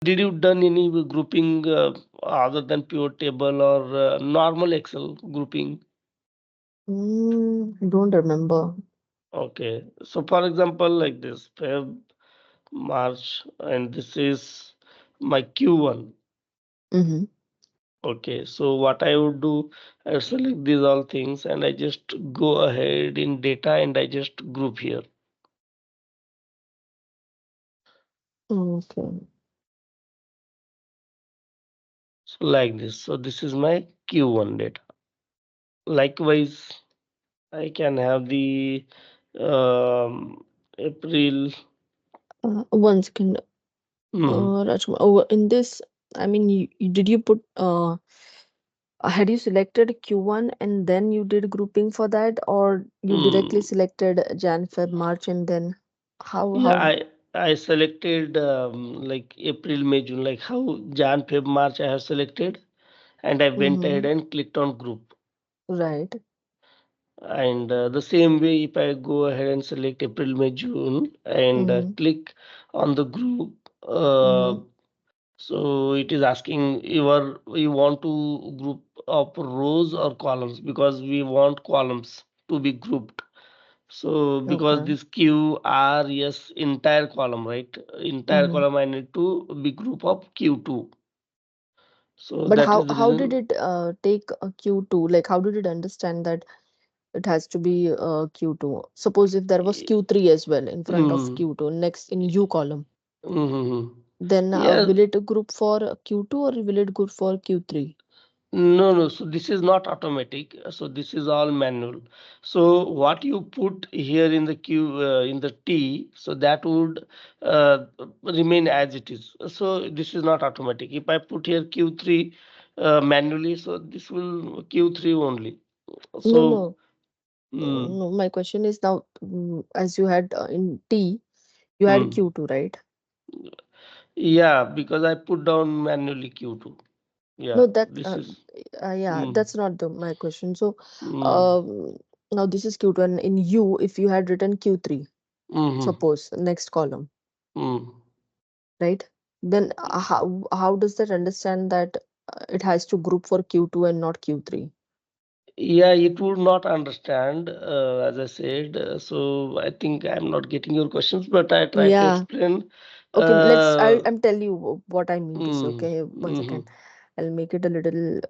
Did you done any grouping other than pivot table or normal Excel grouping? Don't remember. Okay, so for example, like this, Feb, March, and this is my Q1. Mm-hmm. Okay, so what I would do, I select these all things and I just go ahead in data and I just group here. Okay. So like this. So this is my Q1 data. Likewise, I can have the April. One second. Mm, Rajkumar, in this, I mean, did you put had you selected Q1 and then you did grouping for that, or you directly mm. selected Jan, Feb, March, and then Yeah, how? I selected like April, May, June, like how Jan, Feb, March I have selected, and I went ahead Mm-hmm. and clicked on group. Right. And the same way, if I go ahead and select April, May, June, and Mm-hmm. click on the group, uh, Mm-hmm. so it is asking you want to group of rows or columns because we want columns to be grouped. So because Okay. this Q, R, S, entire column, right? Entire Mm-hmm. column I need to be group of Q2. So But that is how the how did reason. it take a Q2? Like, how did it understand that it has to be Q2? Suppose if there was Q3 as well in front of Mm, Q2, next in U column, mm, then yeah. will it group for Q2 or will it group for Q3? No, no. So this is not automatic. So this is all manual. So what you put here in the Q in the T, so that would uh, remain as it is. So this is not automatic. If I put here Q3 manually, so this will Q3 only. No, So no. mm, No, my question is now, as you had in T, you had mm, Q2, right? yeah, because I put down manually Q2. Yeah, No, that this is. yeah, Mm, that's not my question. So, mm, um, now this is Q2, and in U, if you had written Q3, mm, suppose next column, mm. right? Then how does that understand that it has to group for Q2 and not Q3? Yeah, it would not understand, as I said. So I think I'm not getting your questions, but I try to Yeah. explain. Okay, Uh, I'm tell you what I mean to say. mm, Okay, one mm, second. I'll make it a little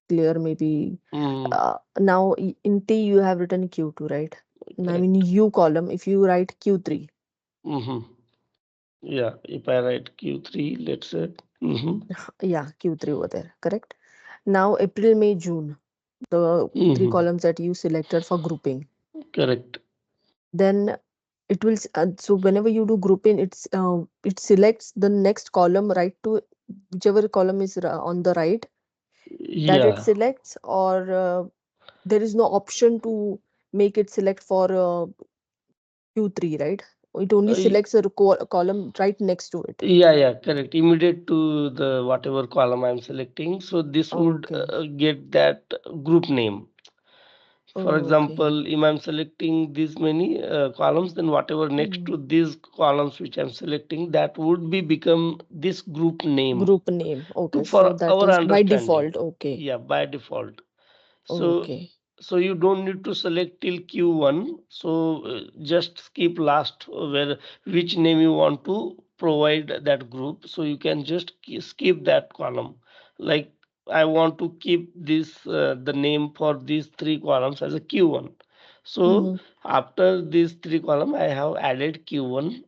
clear, maybe. mm, Now in T you have written Q2, right? Now in correct. U column, if you write Q3, Mm-hmm. Yeah, if I write Q3, let's say. Mm-hmm. yeah, Q3 over there, correct? Now April, May, June, the three Mm-hmm. columns that you selected for grouping. Correct. Then it will so whenever you do grouping, it selects the next column right to whichever column is on the right, that it Yeah. selects, or there is no option to make it select for Q3, right? It only Uh, selects a column right next to it. yeah, yeah, correct. Immediate to the whatever column I'm selecting. So this would Okay. get that group name. For Okay. example, if I'm selecting this many columns, then whatever next Mm. to these columns which I'm selecting, that would be become this group name Group name. Okay. So for that our is by understanding. default. Okay. Yeah, by default. So Okay. so you don't need to select till Q1. So just skip last where which name you want to provide that group. So you can just skip that column. Like I want to keep this the name for these three columns as a Q1. So Mm-hmm. after these three column, I have added Q1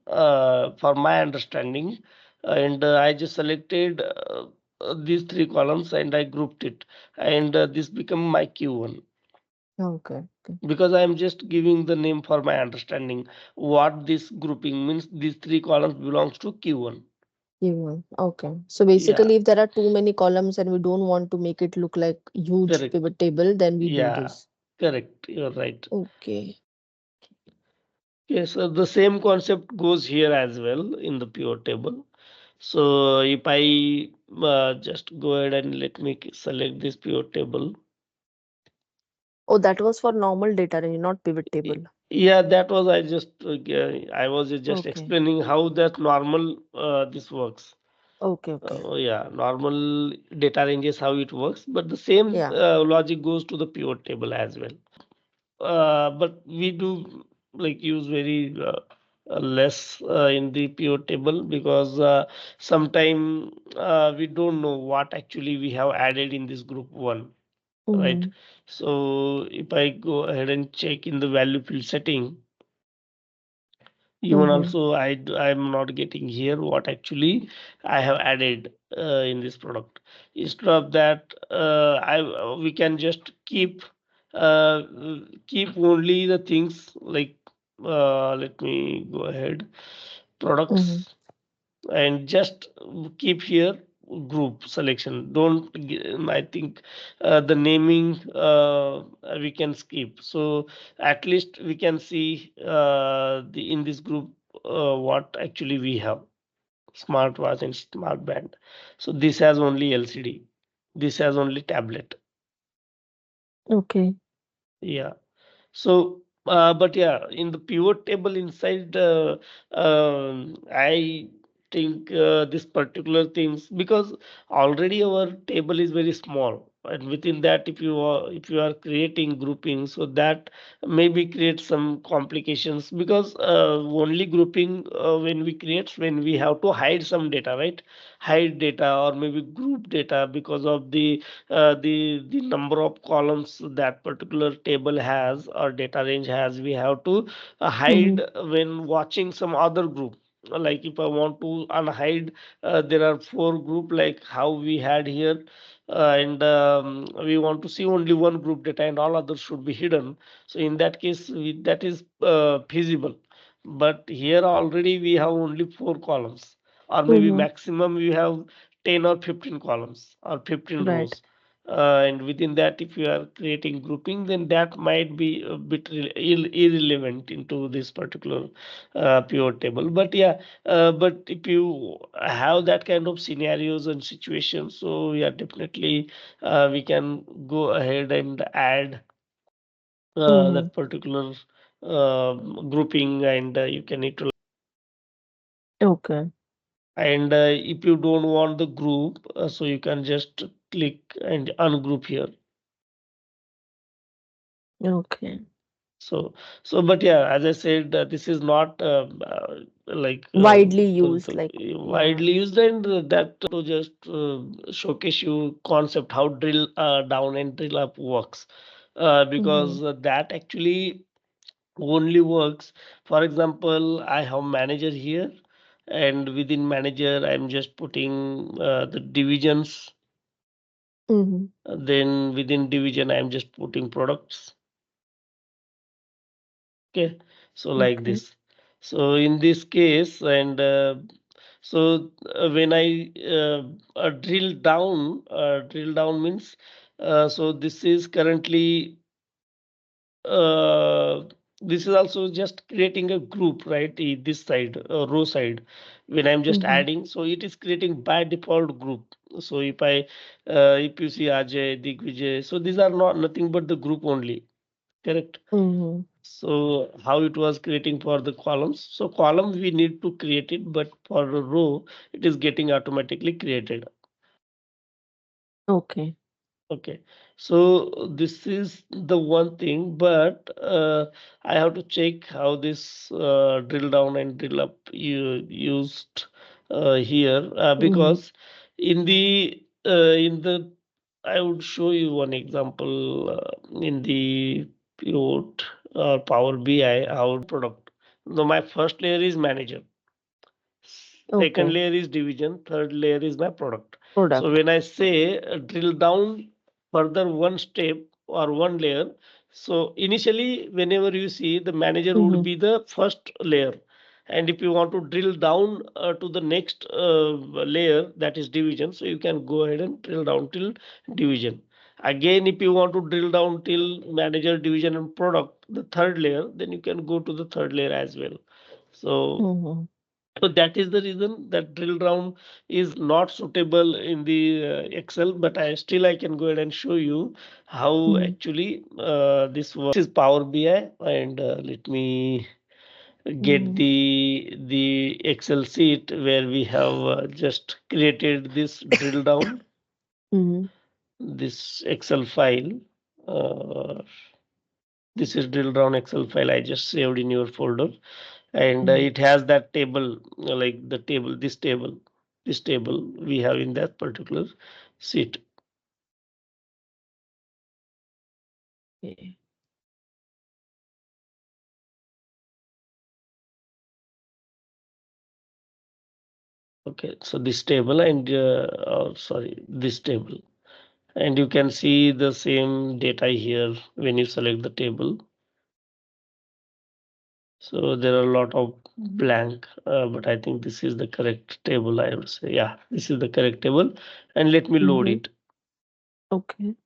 for my understanding, and I just selected these three columns and I grouped it, and this become my Q1 Okay. Okay. because I am just giving the name for my understanding what this grouping means. These three columns belongs to Q1. Q1. Okay. So Yeah, basically, if there are too many columns and we don't want to make it look like huge correct. pivot table, then we do Yeah, this. correct. You're right. Okay. Yes, so the same concept goes here as well in the pivot table. So if I just go ahead and let me select this pivot table. Oh, that was for normal data range, not pivot Y- table. Yeah, that was I just I was just Okay. explaining how that normal this works. Okay, okay. Yeah, normal data ranges how it works, but the same Yeah. logic goes to the pivot table as well. But we do like use very less in the pivot table because sometime we don't know what actually we have added in this group one, right? Mm-hmm. So if I go ahead and check in the value field setting, even Mm-hmm. also I'm not getting here what actually I have added in this product. Instead of that, I we can just uh, keep only the things like let me go ahead, Mm-hmm. products, and just keep here group selection. Don't I think the naming we can skip, so at least we can see the in this group what actually we have: smartwatch and smart band. So this has only LCD, this has only tablet. Okay. Yeah. So, but yeah, in the pivot table inside, I think this particular things, because already our table is very small, and within that, if you are creating grouping, so that maybe create some complications, because only grouping when we create, when we have to hide some data, right? Hide data or maybe group data because of the number of columns that particular table has or data range has, we have to hide Mm-hmm. when watching some other group. Like if I want to unhide, there are four group like how we had here, and we want to see only one group data and all others should be hidden. So in that case, that is feasible. But here already we have only four columns, or maybe Mm-hmm. maximum we have 10 or 15 columns or 15 Right. rows. And within that, if you are creating grouping, then that might be a bit irrelevant into this particular pivot table. But yeah, but if you have that kind of scenarios and situations, so yeah, definitely we can go ahead and add Mm-hmm. that particular grouping, and you can utilize. Okay. And if you don't want the group, so you can just click and ungroup here. Okay. So, but yeah, as I said, this is not like Widely used, like, yeah. widely used, and that to just showcase you concept how drill down and drill up works, Mm-hmm. because that actually only works. For example, I have manager here, and within manager, I'm just putting the divisions. Mm-hmm. Then within division, I'm just putting products. Okay, so like Okay. this. So in this case, and when I drill down means, so this is currently uh, this is also just creating a group, right? This side, row side, when I'm just Mm-hmm. adding, so it is creating by default group. So if you see Ajay, Digvijay, so these are not nothing but the group only, correct? Mm-hmm. So how it was creating for the columns. So column we need to create it, but for a row, it is getting automatically created. Okay. Okay, so this is the one thing, but I have to check how this drill down and drill up used here, Mm-hmm. because in the I would show you one example in the pivot or Power BI how product. No, my first layer is manager. Second Okay. layer is division, third layer is my product. So Product. when I say drill down further one step or one layer, so initially, whenever you see, the manager would Mm-hmm. be the first layer. And if you want to drill down to the next layer, that is division, so you can go ahead and drill down till division. Again, if you want to drill down till manager, division, and product, the third layer, then you can go to the third layer as well. So Mm-hmm. that is the reason that drill down is not suitable in the Excel, but I can go ahead and show you how Mm-hmm. actually this works. This is Power BI, and let me get Mhm. the Excel sheet where we have just created this drill down, Mhm. this Excel file. Uh, this is drill down Excel file I just saved in your folder, and Mhm. it has that table, like the table, this table we have in that particular sheet. Okay. Okay, so this table and sorry, this table, and you can see the same data here when you select the table. So there are a lot of blank, but I think this is the correct table. I would say, yeah, this is the correct table, and let me load Mhm. it. Okay.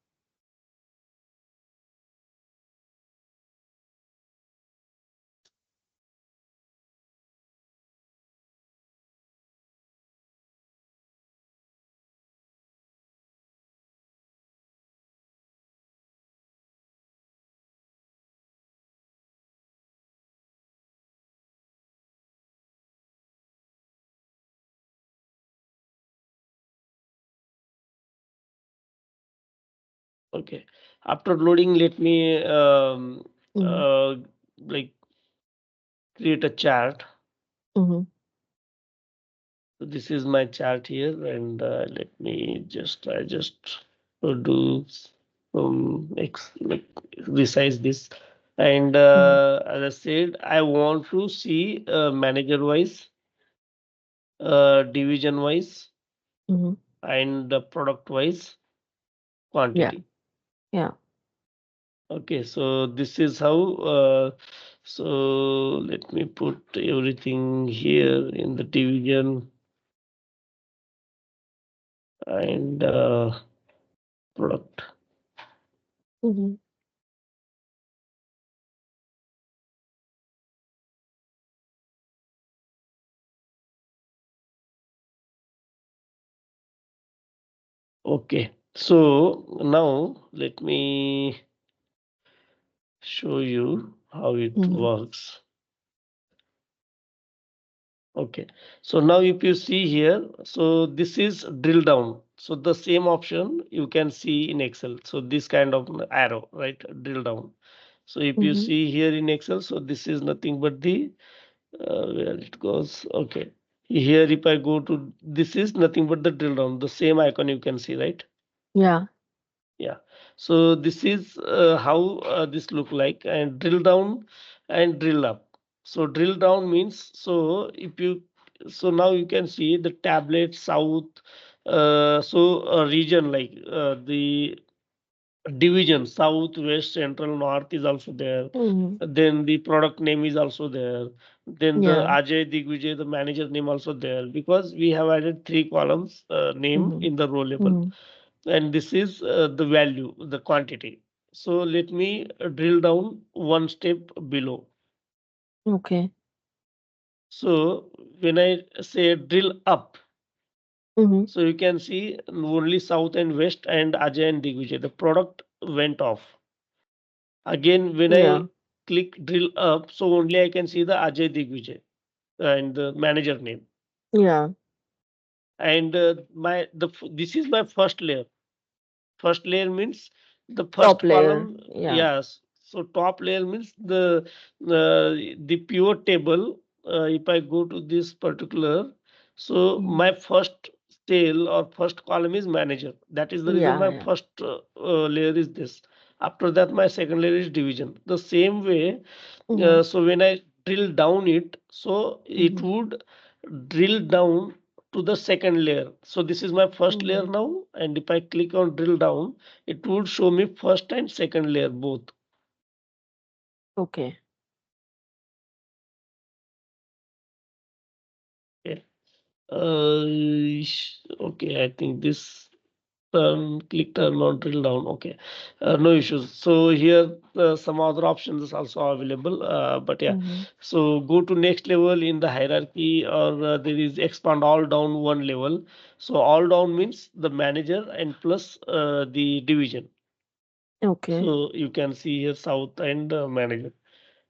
Okay, after loading, let me Mhm. like create a chart. Mhm. So this is my chart here, and let me just I just do like resize this. And Mhm. as I said, I want to see manager wise, division wise, Mhm. and product wise Yeah. quantity. Yeah. Okay, so this is how. So let me put everything here in the division and product. Mhm. Okay, so now let me show you how it Mhm. works. Okay, so now if you see here, so this is drill down. So the same option you can see in Excel. So this kind of arrow, right? Drill down. So if you Mhm. see here in Excel, so this is nothing but the where it goes. Okay, here if I go to this is nothing but the drill down. The same icon you can see, right? Yeah. Yeah. So this is how this look like, and drill down and drill up. So drill down means, so if you, so now you can see the tablet south, so a region like the division south, west, central, north is also there. Mhm. Then the product name is also there. Then the Yeah. Ajay Digvijay, the manager name also there, because we have added three columns name Mhm. in the row level, Mhm. and this is the value, the quantity. So let me drill down one step below. Okay. So when I say drill up, Mhm. so you can see only south and west and Ajay and Digvijay. The product went off. Again, when I Yeah. click drill up, so only I can see the Ajay Digvijay and the manager name. Yeah. And this is my first layer. First layer means the Top first layer. column. Yeah. Yes. So top layer means the pure table. If I go to this particular, so Mhm. my first cell or first column is manager. That is the reason Yeah. my Yeah. first layer is this. After that, my second layer is division. The same way, Mhm. so when I drill down it, so it Mhm. would drill down to the second layer. So this is my first layer Mhm. now, and if I click on drill down, it would show me first and second layer both. Okay. Okay. Okay, I think this click turn on drill down. Okay, no issues. So here some other options is also available. But yeah, Mhm. so go to next level in the hierarchy, or there is expand all down one level. So all down means the manager and plus the division. Okay. So you can see here south and manager.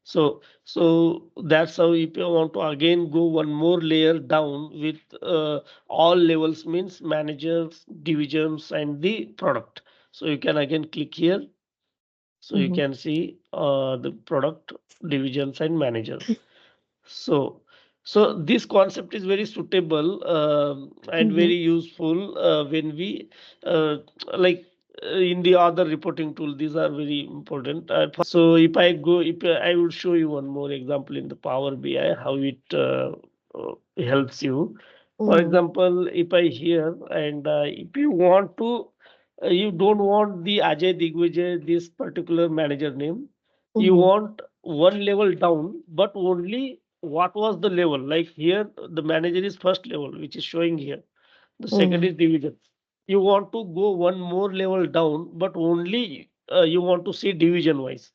So that's how if you want to again go one more layer down with all levels means managers, divisions, and the product. So you can again click here. So you Mm-hmm. can see the product, divisions, and manager. So, so this concept is very suitable and Mm-hmm. very useful when we like in the other reporting tool. These are very important. So if I go, if I will show you one more example in the Power BI how it helps you. For Mm-hmm. example, if I here and if you want to, you don't want the Ajay Digvijay this particular manager name. You Mm-hmm. want one level down, but only what was the level. Like here, the manager is first level, which is showing here. The second Mm-hmm. is division. You want to go one more level down, but only you want to see division wise.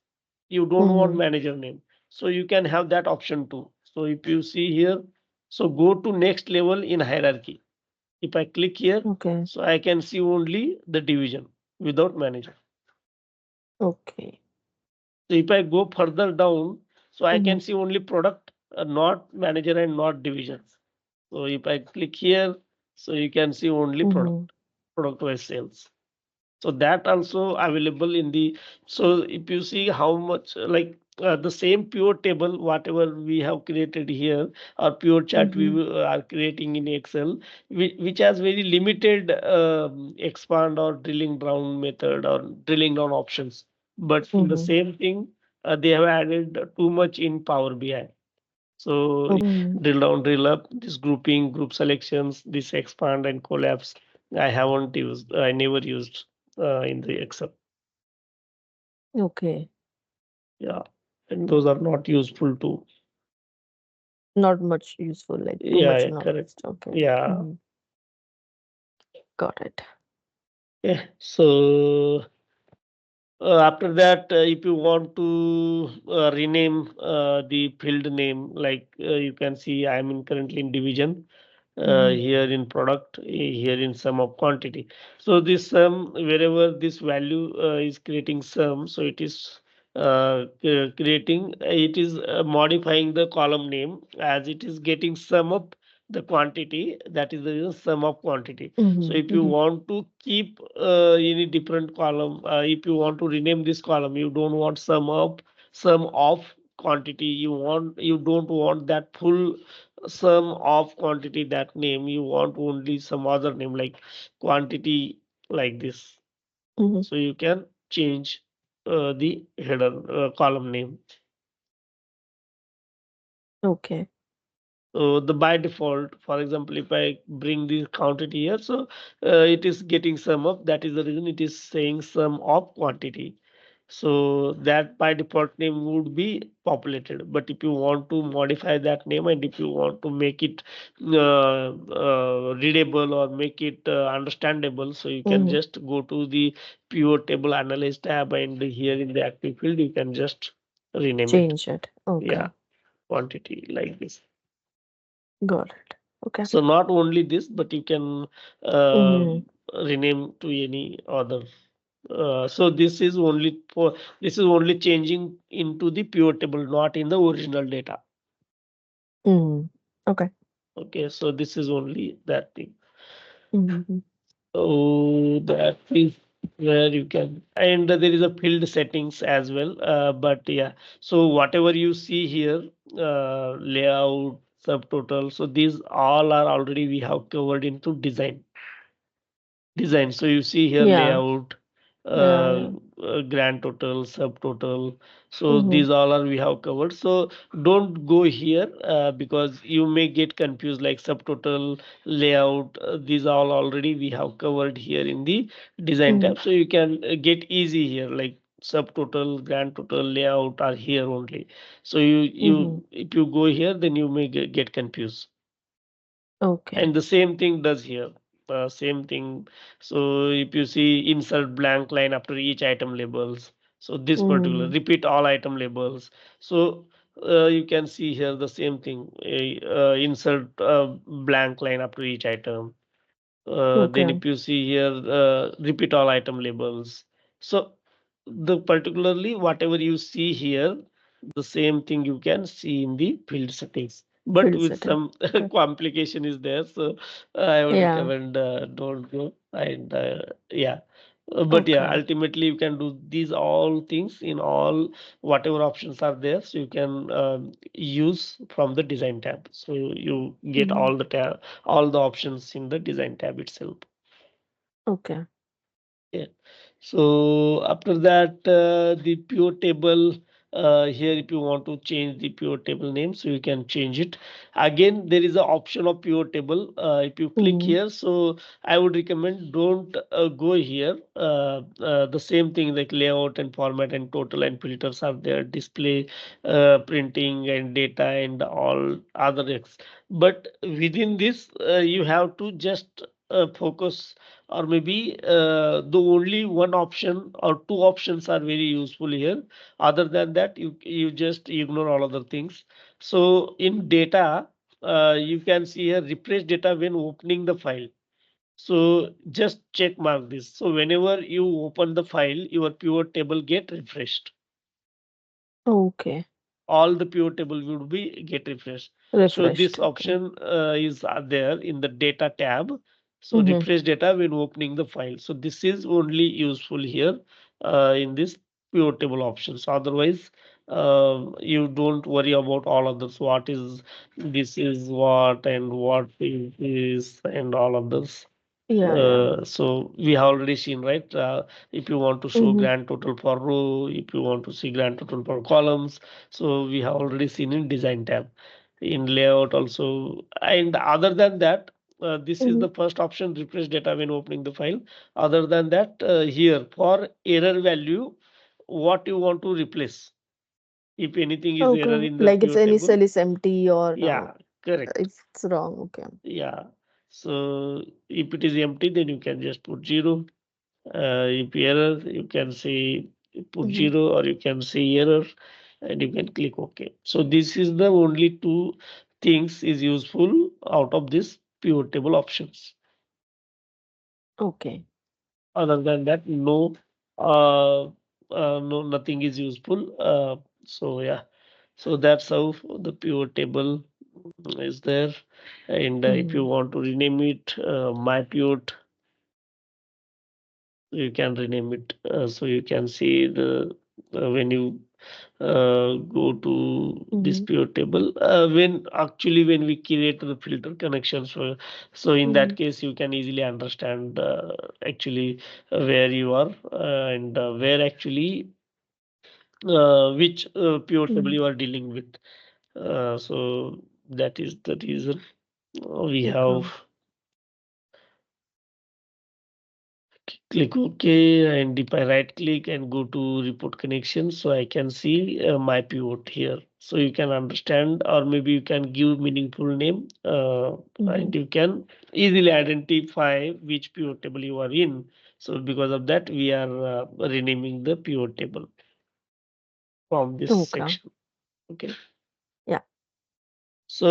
You don't want Mm-hmm. manager name. So you can have that option too. So if you see here, so go to next level in hierarchy. If I click here, Okay. so I can see only the division without manager. Okay. So if I go further down, so I Mm-hmm. can see only product, not manager and not divisions. So if I click here, so you can see only Mm-hmm. product wise sales. So that also available in the, so if you see how much the same pure table whatever we have created here or pure chart we Mm-hmm. are creating in Excel, which has very limited expand or drilling down method or drilling down options, but in the Mm-hmm. same thing they have added too much in Power BI. So Mm-hmm. drill down, drill up, this grouping, group selections, this expand and collapse. I haven't used, I never used in the Excel. Okay. Yeah, and those are not useful too. Not much useful, like too Yeah, much yeah, knowledge. correct. Okay. Yeah. Mm-hmm. Got it. Yeah. So after that, if you want to rename the field name, like you can see, I'm in currently in division. Mm-hmm. Here in product, here in sum of quantity. So this sum, wherever this value is creating sum, so it is creating, it is modifying the column name as it is getting sum of the quantity. That is the reason sum of quantity. So if you Mm-hmm. want to keep any different column, if you want to rename this column, you don't want sum of quantity. You don't want that full sum of quantity that name, you want only some other name like quantity like this, Mm-hmm. so you can change the header column name. Okay. So the by default, for example, if I bring the quantity here, so it is getting sum of, that is the reason it is saying sum of quantity. So that by default name would be populated. But if you want to modify that name and if you want to make it readable or make it understandable, so you can Mm-hmm. just go to the pure table analyze tab and here in the active field you can just rename it. Change it. Yeah, Okay. quantity like this. Got it. Okay. So not only this, but you can uh, Mm-hmm. rename to any other. So this is only for, this is only changing into the pure table, not in the original data. Mm-hmm. Okay. Okay, so this is only that thing. Mm-hmm. So that is where you can, and there is a field settings as well. But yeah, so whatever you see here, layout, subtotal, so these all are already we have covered into design. So you see here Yeah. layout, Yeah. uh, Yeah. grand total, subtotal. So Mm-hmm. these all are we have covered. So don't go here because you may get confused like subtotal, layout. These all already we have covered here in the design Mm-hmm. tab. So you can get easy here like subtotal, grand total, layout are here only. So Mm-hmm. if you go here, then you may get confused. Okay. And the same thing does here. Same thing. So if you see insert blank line after each item labels. So this particular Mm-hmm. repeat all item labels. So you can see here the same thing. Insert blank line after each item. Then Okay. if you see here, repeat all item labels. So the particularly whatever you see here. The same thing you can see in the field settings, but Field with setting. some Okay. complication is there. So I would Yeah. recommend don't go. And yeah. But yeah, Okay. ultimately you can do these all things in all whatever options are there. So you can use from the design tab. So you get Mhm. all the options in the design tab itself. Okay. Yeah. So after that, the pivot table, here if you want to change the pivot table name, so you can change it. Again, there is an option of pivot table. If you click Mhm. here, so I would recommend don't go here. The same thing like layout and format and total and filters are there, display, printing and data and all other X. But within this, you have to just focus, or maybe the only one option or two options are very useful here. Other than that, you just ignore all other things. So in data, you can see here refresh data when opening the file. So just check mark this. So whenever you open the file, your pivot table get refreshed. Okay. All the pivot table would be get refreshed. So this Refreshed. Okay. option is there in the data tab. So Mhm. refresh data when opening the file. So this is only useful here in this pivot table options. Otherwise, you don't worry about all others. What is this is what and what is this and all of this. Yeah. Yeah. So we have already seen, right? If you want to show Mhm. grand total for row, if you want to see grand total for columns, so we have already seen in design tab, in layout also. And other than that, this is Mhm. the first option, refresh data when opening the file. Other than that, here for error value, what you want to replace. If anything is error Okay. in the Like it's pivot any table, cell is empty or yeah, correct. if it's wrong. Okay. Yeah. So if it is empty, then you can just put 0. If error, you can say put Mhm. 0 or you can say error and you can click OK. So this is the only two things is useful out of this pivot table options. Okay. Other than that, no, uh, no, nothing is useful. So yeah, so that's how the pivot table is there. And if you Mhm. want to rename it, my pivot, you can rename it. So you can see the when you go to Mhm. dispute table, when actually when we create the filter connections, so in that Mhm. case you can easily understand actually where you are and where actually which pivot table Mhm. you are dealing with. So that is the reason we have Okay. click OK, and if I right click and go to report connection, so I can see my pivot here. So you can understand, or maybe you can give meaningful name, and Mhm. you can easily identify which pivot table you are in. So because of that, we are renaming the pivot table from this Okay. section. Okay. Yeah. So